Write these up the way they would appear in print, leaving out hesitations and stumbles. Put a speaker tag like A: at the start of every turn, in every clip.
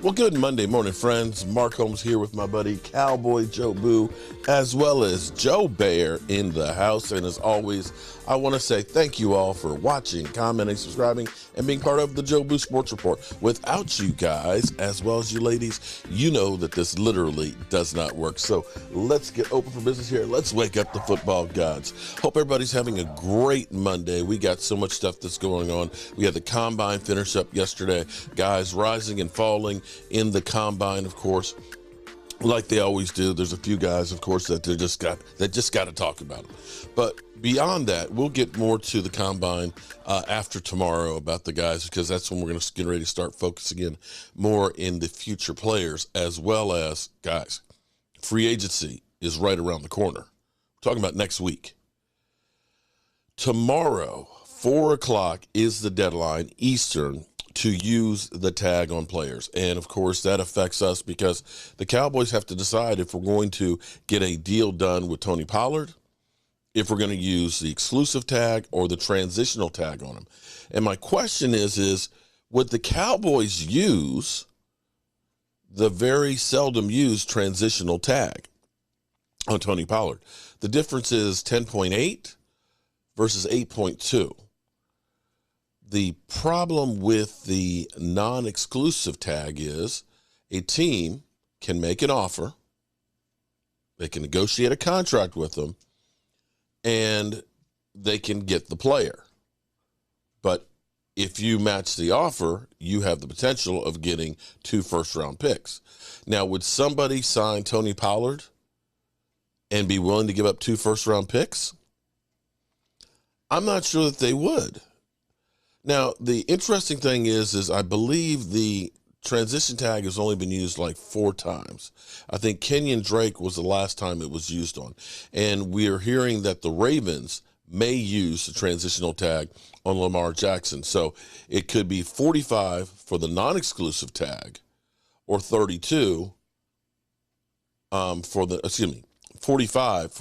A: Well, good Monday morning, friends. Mark Holmes here with my buddy Cowboy Joe Boo, as well as Joe Bear in the house. And as always, I want to say thank you all for watching, commenting, subscribing, and being part of the Joe Boo Sports Report. Without you guys, as well as you ladies, you know that this literally does not work. So let's get open for business here. Let's wake up the football gods. Hope everybody's having a great Monday. We got so much stuff that's going on. We had the Combine finish up yesterday. Guys rising and falling in the Combine, of course, like they always do. There's a few guys, of course, that just got to talk about them. But beyond that, we'll get more to the Combine after tomorrow about the guys, because that's when we're going to get ready to start focusing in more in the future players, as well as, guys, free agency is right around the corner. We're talking about next week. Tomorrow, 4 o'clock is the deadline Eastern to use the tag on players. And of course that affects us because the Cowboys have to decide if we're going to get a deal done with Tony Pollard, if we're going to use the exclusive tag or the transitional tag on him. And my question is would the Cowboys use the very seldom used transitional tag on Tony Pollard? The difference is 10.8 versus 8.2. The problem with the non-exclusive tag is a team can make an offer, they can negotiate a contract with them, and they can get the player. But if you match the offer, you have the potential of getting 2 first-round picks. Now, would somebody sign Tony Pollard and be willing to give up 2 first-round picks? I'm not sure that they would. Now, the interesting thing is I believe the transition tag has only been used like 4 times. I think Kenyon Drake was the last time it was used on. And we are hearing that the Ravens may use the transitional tag on Lamar Jackson. So it could be 45 for the non-exclusive tag or 32 45 for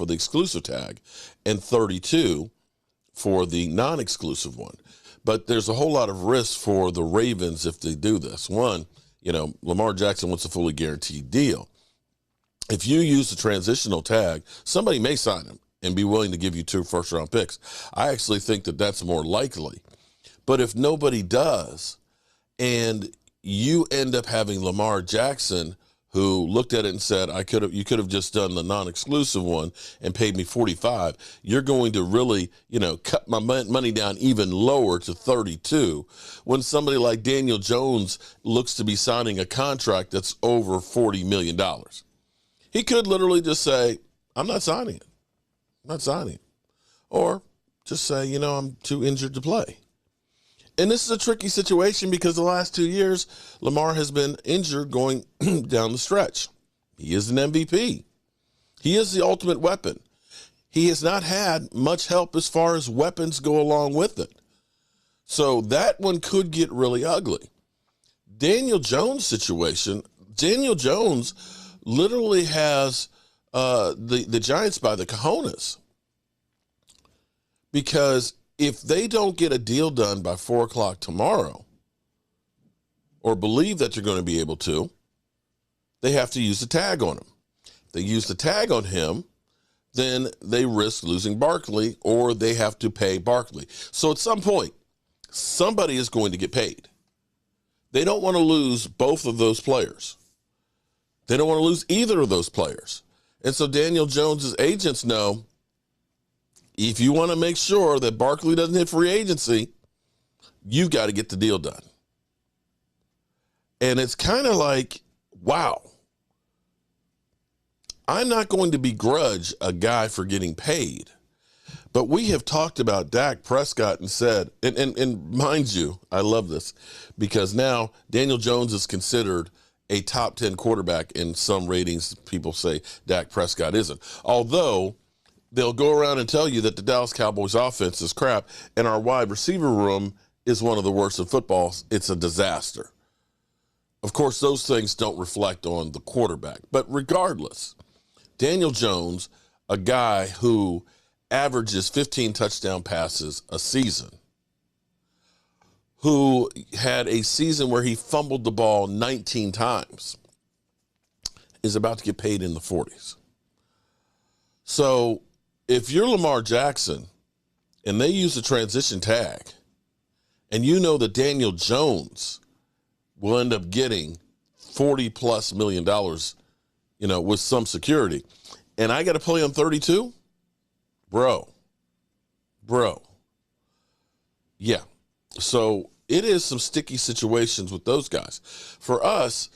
A: the exclusive tag and 32 for the non-exclusive one. But there's a whole lot of risk for the Ravens if they do this. One, Lamar Jackson wants a fully guaranteed deal. If you use the transitional tag, somebody may sign him and be willing to give you 2 first-round picks. I actually think that that's more likely. But if nobody does, and you end up having Lamar Jackson, who looked at it and said, you could have just done the non-exclusive one and paid me 45. You're going to really, cut my money down even lower to 32 when somebody like Daniel Jones looks to be signing a contract that's over $40 million. He could literally just say, I'm not signing it. I'm not signing it. Or just say, I'm too injured to play. And this is a tricky situation because the last 2 years, Lamar has been injured going down the stretch. He is an MVP. He is the ultimate weapon. He has not had much help as far as weapons go along with it. So that one could get really ugly. Daniel Jones' situation, Daniel Jones literally has the Giants by the cojones. Because if they don't get a deal done by 4 o'clock tomorrow, or believe that they're going to be able to, they have to use the tag on him. If they use the tag on him, then they risk losing Barkley, or they have to pay Barkley. So at some point, somebody is going to get paid. They don't want to lose both of those players. They don't want to lose either of those players. And so Daniel Jones's agents know, if you want to make sure that Barkley doesn't hit free agency, you've got to get the deal done. And it's kind of like, wow. I'm not going to begrudge a guy for getting paid, but we have talked about Dak Prescott and said, and mind you, I love this, because now Daniel Jones is considered a top 10 quarterback in some ratings. People say Dak Prescott isn't. Although they'll go around and tell you that the Dallas Cowboys offense is crap and our wide receiver room is one of the worst in football. It's a disaster. Of course, those things don't reflect on the quarterback. But regardless, Daniel Jones, a guy who averages 15 touchdown passes a season, who had a season where he fumbled the ball 19 times, is about to get paid in the 40s. So if you're Lamar Jackson and they use the transition tag, and you know that Daniel Jones will end up getting $40+ million, with some security, and I got to play on 32, bro. Yeah. So it is some sticky situations with those guys. For us,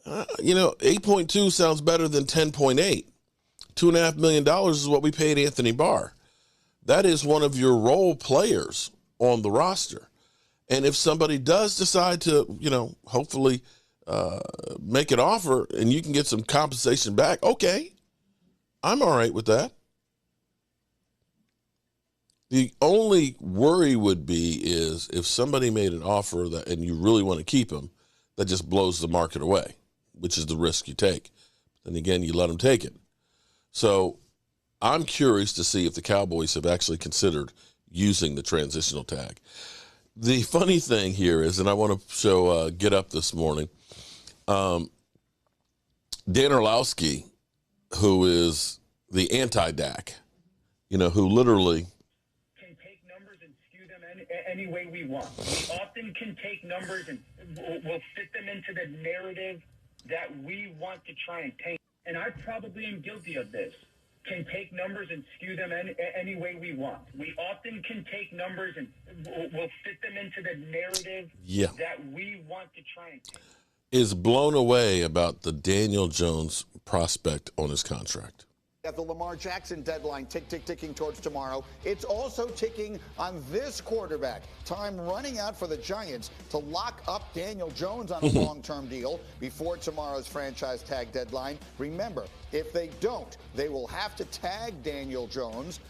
A: 8.2 sounds better than 10.8. $2.5 million is what we paid Anthony Barr. That is one of your role players on the roster. And if somebody does decide to, hopefully make an offer and you can get some compensation back, okay, I'm all right with that. The only worry would be is if somebody made an offer and you really want to keep him, that just blows the market away, which is the risk you take. Then again, you let them take it. So I'm curious to see if the Cowboys have actually considered using the transitional tag. The funny thing here is, and I want to show Get Up this morning, Dan Orlowski, who is the anti-Dak, who literally
B: can take numbers and skew them any way we want. We often can take numbers and we'll fit them into the narrative that we want to try and paint. And I probably am guilty of this. Can take numbers and skew them any way we want. We often can take numbers and we'll fit them into the narrative that we want to try and paint.
A: Is blown away about the Daniel Jones prospect on his contract.
C: At the Lamar Jackson deadline ticking towards tomorrow, it's also ticking on this quarterback. Time running out for the Giants to lock up Daniel Jones on a long-term deal before tomorrow's franchise tag deadline. Remember, if they don't, they will have to tag Daniel Jones.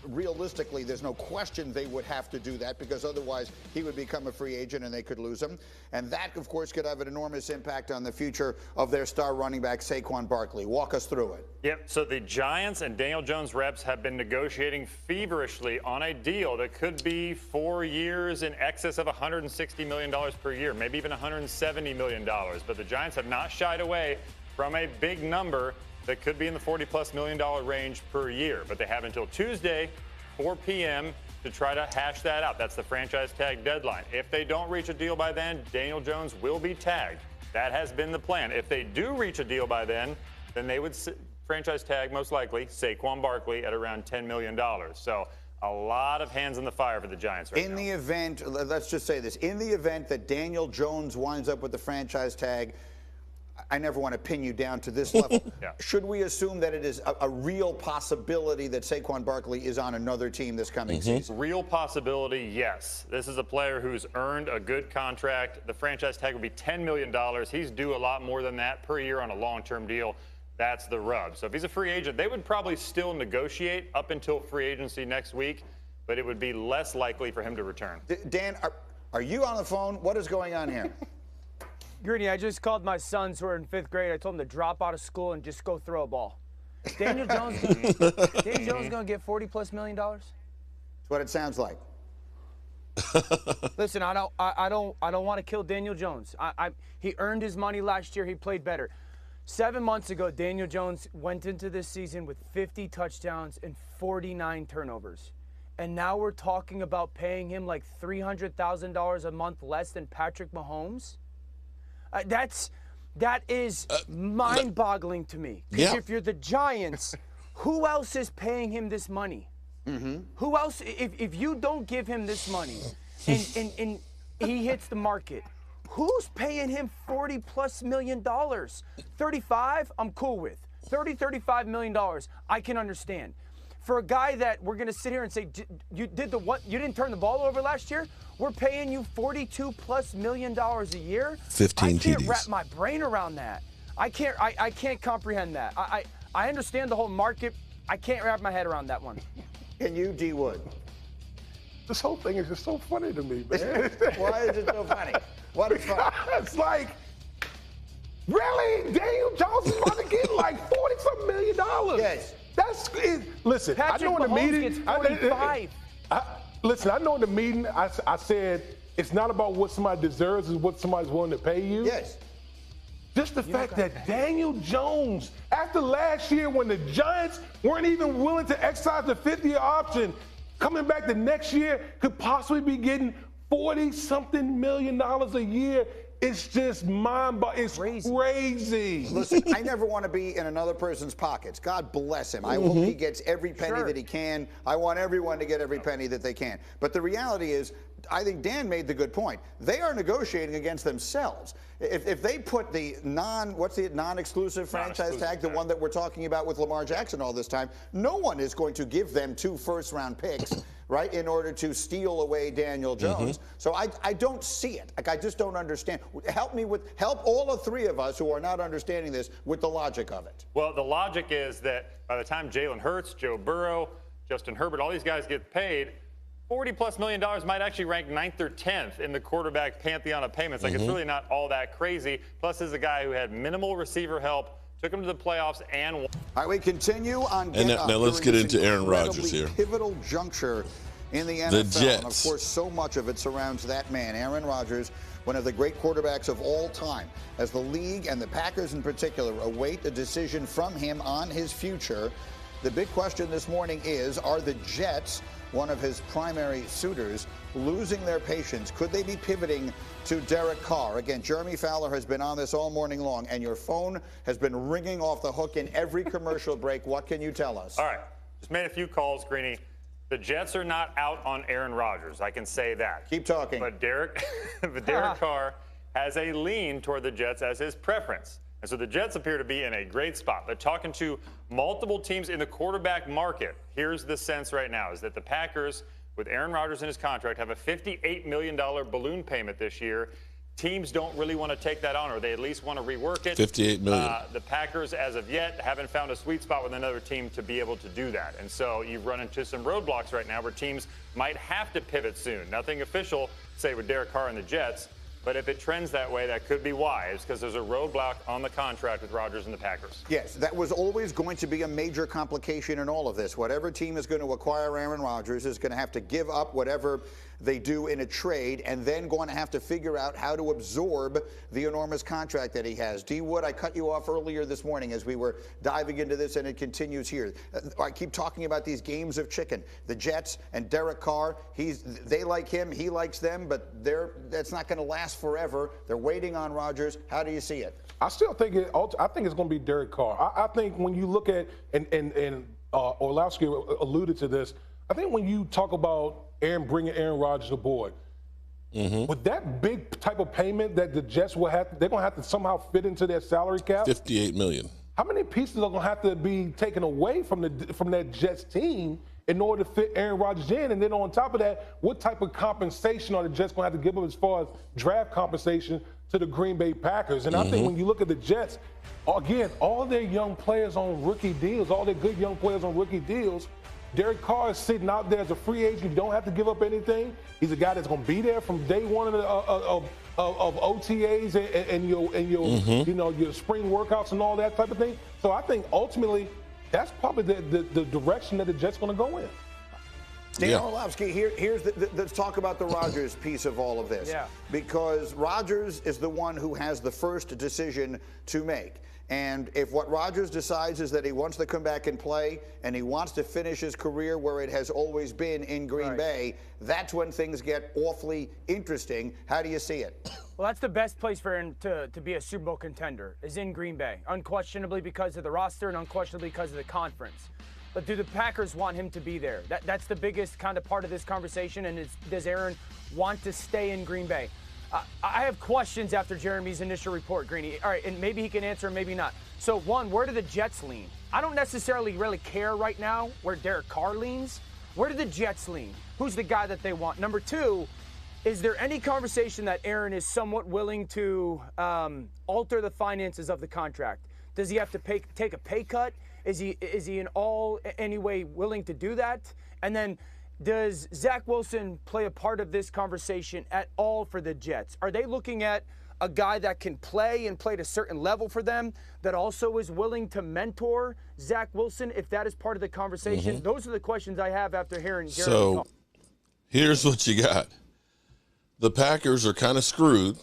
C: Realistically, there's no question they would have to do that because otherwise he would become a free agent and they could lose him. And that, of course, could have an enormous impact on the future of their star running back, Saquon Barkley. Walk us through it.
D: Yep, so the Giants and Daniel Jones reps have been negotiating feverishly on a deal that could be 4 years in excess of $160 million per year, maybe even $170 million. But the Giants have not shied away from a big number that could be in the $40+ million range per year. But they have until Tuesday, 4 p.m., to try to hash that out. That's the franchise tag deadline. If they don't reach a deal by then, Daniel Jones will be tagged. That has been the plan. If they do reach a deal by then they would franchise tag, most likely, Saquon Barkley at around $10 million. So a lot of hands in the fire for the Giants right now.
C: In the event, let's just say this, in the event that Daniel Jones winds up with the franchise tag, I never want to pin you down to this level.
D: Yeah.
C: Should we assume that it is a real possibility that Saquon Barkley is on another team this coming season?
D: Real possibility, yes. This is a player who's earned a good contract. The franchise tag will be $10 million. He's due a lot more than that per year on a long-term deal. That's the rub. So if he's a free agent, they would probably still negotiate up until free agency next week, but it would be less likely for him to return.
C: Dan, are you on the phone? What is going on here?
E: Greeny, I just called my sons who are in 5th grade. I told them to drop out of school and just go throw a ball. Daniel Jones going to get $40+ million?
C: That's what it sounds like.
E: Listen, I don't want to kill Daniel Jones. He earned his money last year. He played better. 7 months ago, Daniel Jones went into this season with 50 touchdowns and 49 turnovers. And now we're talking about paying him like $300,000 a month less than Patrick Mahomes? That is mind-boggling to me. Because if you're the Giants, who else is paying him this money? Who else? If you don't give him this money and he hits the market, who's paying him $40+ million? 35, I'm cool with. $35 million, I can understand. For a guy that we're going to sit here and say, you didn't turn the ball over last year? We're paying you $42+ million a year?
A: 15 TDs.
E: I can't wrap my brain around that. I can't comprehend that. I understand the whole market. I can't wrap my head around that one.
C: And you, D. Wood?
F: This whole thing is just so funny to me, man.
C: Why is it so funny? What is funny?
F: It's like, really? Daniel Jones is about to get like $40-something million?
C: Yes.
E: Listen,
F: Patrick
E: I know in the meeting. Gets 45.
F: Listen, I know in the meeting I said it's not about what somebody deserves, it's what somebody's willing to pay you.
C: Yes.
F: Just the fact that Daniel Jones, after last year when the Giants weren't even willing to exercise the 5th-year option, coming back the next year could possibly be getting $40-something million a year. It's just it's crazy.
C: Listen, I never want to be in another person's pockets. God bless him. I hope he gets every penny that he can. I want everyone to get every penny that they can. But the reality is, I think Dan made the good point. They are negotiating against themselves. If they put the non-exclusive franchise tag, the one that we're talking about with Lamar Jackson all this time, no one is going to give them 2 first-round picks, right, in order to steal away Daniel Jones. So I don't see it. Like, I just don't understand. Help all the 3 of us who are not understanding this with the logic of it.
D: Well, the logic is that by the time Jalen Hurts, Joe Burrow, Justin Herbert, all these guys get paid, $40+ million might actually rank 9th or 10th in the quarterback pantheon of payments. Like, it's really not all that crazy. Plus, this is a guy who had minimal receiver help, took him to the playoffs, and won.
C: All right, we continue on.
A: And now let's get into Aaron Rodgers here.
C: Pivotal juncture in the NFL.
A: The Jets.
C: And of course, so much of it surrounds that man, Aaron Rodgers, one of the great quarterbacks of all time. As the league and the Packers in particular await a decision from him on his future, the big question this morning is, are the Jets, one of his primary suitors, losing their patience? Could they be pivoting to Derek Carr? Again, Jeremy Fowler has been on this all morning long, and your phone has been ringing off the hook in every commercial break. What can you tell us?
D: All right. Just made a few calls, Greeny. The Jets are not out on Aaron Rodgers. I can say that.
C: Keep talking.
D: But Derek Carr has a lean toward the Jets as his preference. And so the Jets appear to be in a great spot. But talking to multiple teams in the quarterback market, here's the sense right now, is that the Packers, with Aaron Rodgers in his contract, have a $58 million balloon payment this year. Teams don't really want to take that on, or they at least want to rework it.
A: $58 million.
D: The Packers, as of yet, haven't found a sweet spot with another team to be able to do that. And so you've run into some roadblocks right now where teams might have to pivot soon. Nothing official, say, with Derek Carr and the Jets. But if it trends that way, that could be why. It's because there's a roadblock on the contract with Rodgers and the Packers.
C: Yes, that was always going to be a major complication in all of this. Whatever team is going to acquire Aaron Rodgers is going to have to give up whatever they do in a trade, and then going to have to figure out how to absorb the enormous contract that he has. D. Wood, I cut you off earlier this morning as we were diving into this, and it continues here. I keep talking about these games of chicken. The Jets and Derek Carr, they like him, he likes them, but that's not going to last forever. They're waiting on Rodgers. How do you see it?
F: I still think I think it's going to be Derek Carr. I think when you look at and Orlowski alluded to this. I think when you talk about bringing Aaron Rodgers aboard, with that big type of payment that the Jets will have, they're going to have to somehow fit into their salary cap.
A: $58 million.
F: How many pieces are going to have to be taken away from that Jets team in order to fit Aaron Rodgers in? And then on top of that, what type of compensation are the Jets going to have to give up as far as draft compensation to the Green Bay Packers? And I think when you look at the Jets, again, all their young players on rookie deals, all their good young players on rookie deals, Derek Carr is sitting out there as a free agent. You don't have to give up anything. He's a guy that's going to be there from day one of OTAs and your spring workouts and all that type of thing. So I think ultimately that's probably the direction that the Jets going to go in.
C: Dan Orlovsky, let's talk about the Rodgers piece of all of this. Yeah. Because Rodgers is the one who has the first decision to make. And if what Rodgers decides is that he wants to come back and play and he wants to finish his career where it has always been in Green Bay, that's when things get awfully interesting. How do you see it?
E: Well, that's the best place for him to be a Super Bowl contender, is in Green Bay, unquestionably because of the roster and unquestionably because of the conference. But do the Packers want him to be there? That's the biggest kind of part of this conversation, and does Aaron want to stay in Green Bay? I have questions after Jeremy's initial report, Greeny. All right, and maybe he can answer, maybe not. So, one, where do the Jets lean? I don't necessarily really care right now where Derek Carr leans. Where do the Jets lean? Who's the guy that they want? Number two, is there any conversation that Aaron is somewhat willing to alter the finances of the contract? Does he have to take a pay cut? Is he in any way willing to do that? And then, does Zach Wilson play a part of this conversation at all for the Jets? Are they looking at a guy that can play and play at a certain level for them that also is willing to mentor Zach Wilson if that is part of the conversation? Those are the questions I have after hearing Jeremy.
A: So here's what you got. the Packers are kind of screwed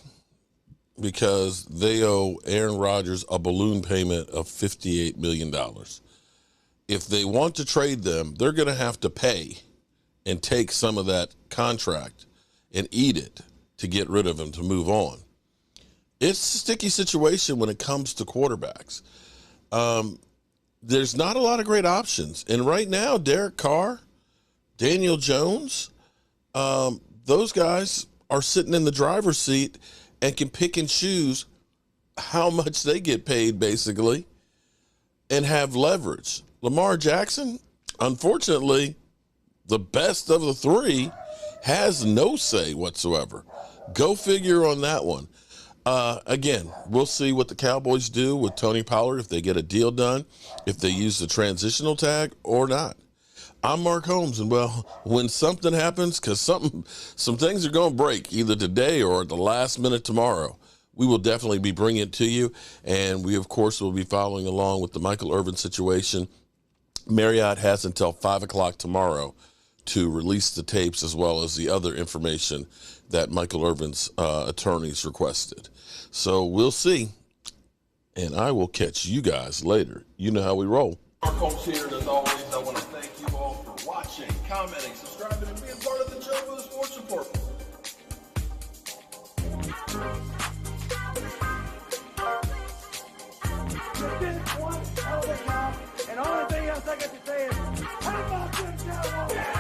A: because they owe Aaron Rodgers a balloon payment of $58 million. If they want to trade them, they're going to have to pay and take some of that contract and eat it to get rid of him, to move on. It's a sticky situation when it comes to quarterbacks. There's not a lot of great options. And right now, Derek Carr, Daniel Jones, those guys are sitting in the driver's seat and can pick and choose how much they get paid, basically, and have leverage. Lamar Jackson, unfortunately, the best of the three, has no say whatsoever. Go figure on that one. Again, we'll see what the Cowboys do with Tony Pollard, if they get a deal done, if they use the transitional tag or not. I'm Mark Holmes, and well, when something happens, because some things are going to break either today or at the last minute tomorrow, we will definitely be bringing it to you. And we, of course, will be following along with the Michael Irvin situation. Marriott has until 5 o'clock tomorrow to release the tapes, as well as the other information that Michael Irvin's attorneys requested. So we'll see, and I will catch you guys later. You know how we roll.
G: Mark Holmes here, and as always, I want to thank you all for watching, commenting, subscribing, and being part of the show with the Sports Report.
H: You did one hell of a job, and the only thing else I got to say is, how about them Cowboys?